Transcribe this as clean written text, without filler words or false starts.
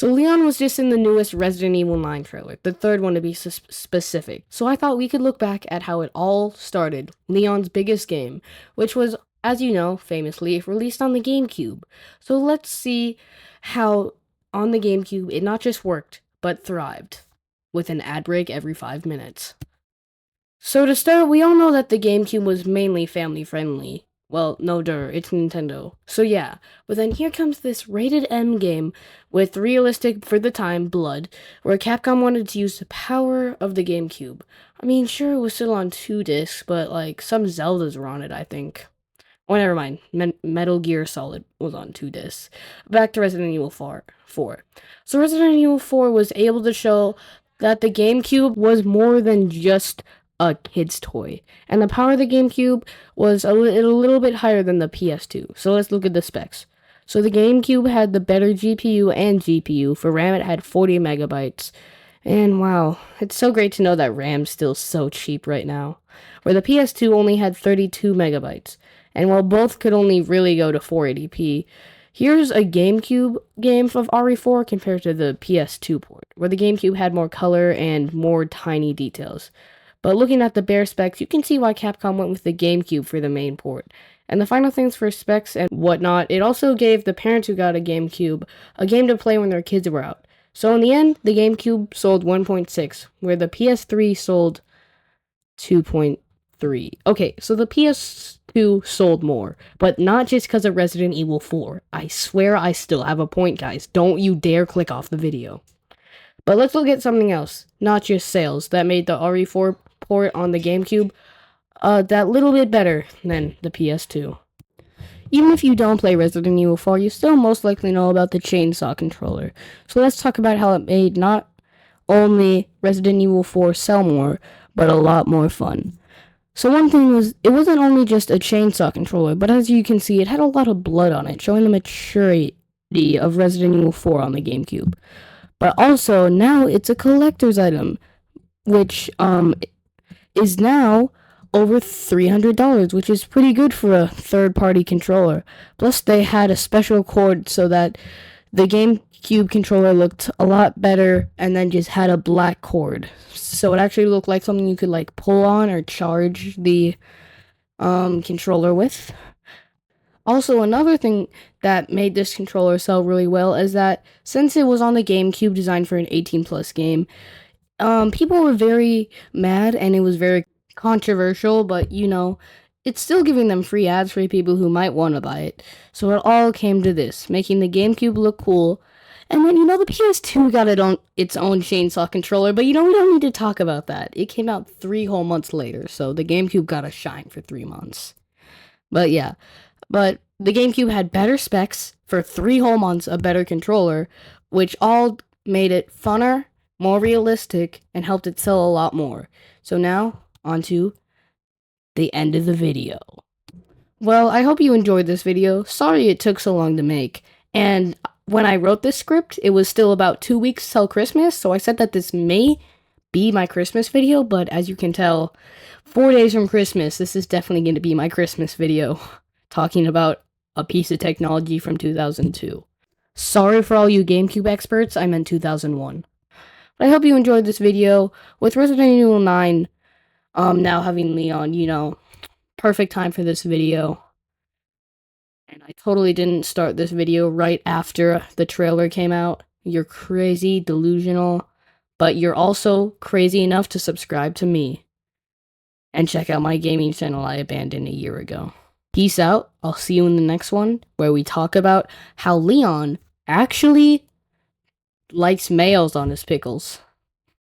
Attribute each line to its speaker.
Speaker 1: So Leon was just in the newest Resident Evil 9 trailer, the third one to be specific. So I thought we could look back at how it all started, Leon's biggest game, which was, as you know, famously released on the GameCube. So let's see how on the GameCube it not just worked, but thrived, with an ad break every 5 minutes. So to start, we all know that the GameCube was mainly family friendly. Well, no it's Nintendo. So yeah, but then here comes this rated M game with realistic, for the time, blood, where Capcom wanted to use the power of the GameCube. I mean, sure, it was still on 2 discs, but like, some Zeldas were on it, I think. Oh, never mind. Metal Gear Solid was on 2 discs. Back to Resident Evil 4. So Resident Evil 4 was able to show that the GameCube was more than just a kid's toy. And the power of the GameCube was a little bit higher than the PS2. So let's look at the specs. So the GameCube had the better GPU and GPU. For RAM, it had 40 megabytes. And wow, it's so great to know that RAM's still so cheap right now. Where the PS2 only had 32 megabytes. And while both could only really go to 480p, here's a GameCube game of RE4 compared to the PS2 port, where the GameCube had more color and more tiny details. But looking at the bare specs, you can see why Capcom went with the GameCube for the main port. And the final things for specs and whatnot, it also gave the parents who got a GameCube a game to play when their kids were out. So in the end, the GameCube sold 1.6, where the PS3 sold 2.3. Okay, so the PS2 sold more, but not just because of Resident Evil 4. I swear I still have a point, guys. Don't you dare click off the video. But let's look at something else, not just sales, that made the RE4 port on the GameCube that little bit better than the PS2. Even if you don't play Resident Evil 4, you still most likely know about the chainsaw controller. So let's talk about how it made not only Resident Evil 4 sell more, but a lot more fun. So one thing was, it wasn't only just a chainsaw controller, but as you can see, it had a lot of blood on it, showing the maturity of Resident Evil 4 on the GameCube. But also, now it's a collector's item, which is now over $300, which is pretty good for a third-party controller. Plus, they had a special cord so that the GameCube controller looked a lot better and then just had a black cord. So it actually looked like something you could like pull on or charge the controller with. Also, another thing that made this controller sell really well is that since it was on the GameCube designed for an 18+ game, people were very mad and it was very controversial, but you know, it's still giving them free ads for people who might want to buy it. So it all came to this, making the GameCube look cool. And then, you know, the PS2 got its own chainsaw controller, but you know, we don't need to talk about that. It came out 3 whole months later, so the GameCube got a shine for 3 months. But yeah, but the GameCube had better specs for 3 whole months, a better controller, which all made it funner, more realistic, and helped it sell a lot more. So now, onto the end of the video. Well, I hope you enjoyed this video. Sorry it took so long to make. And when I wrote this script, it was still about 2 weeks till Christmas, so I said that this may be my Christmas video, but as you can tell, 4 days from Christmas, this is definitely going to be my Christmas video, talking about a piece of technology from 2002. Sorry for all you GameCube experts, I meant 2001. But I hope you enjoyed this video. With Resident Evil 9 now having Leon, you know, perfect time for this video. And I totally didn't start this video right after the trailer came out. You're crazy, delusional, but you're also crazy enough to subscribe to me and check out my gaming channel I abandoned a year ago. Peace out. I'll see you in the next one, where we talk about how Leon actually likes males on his pickles.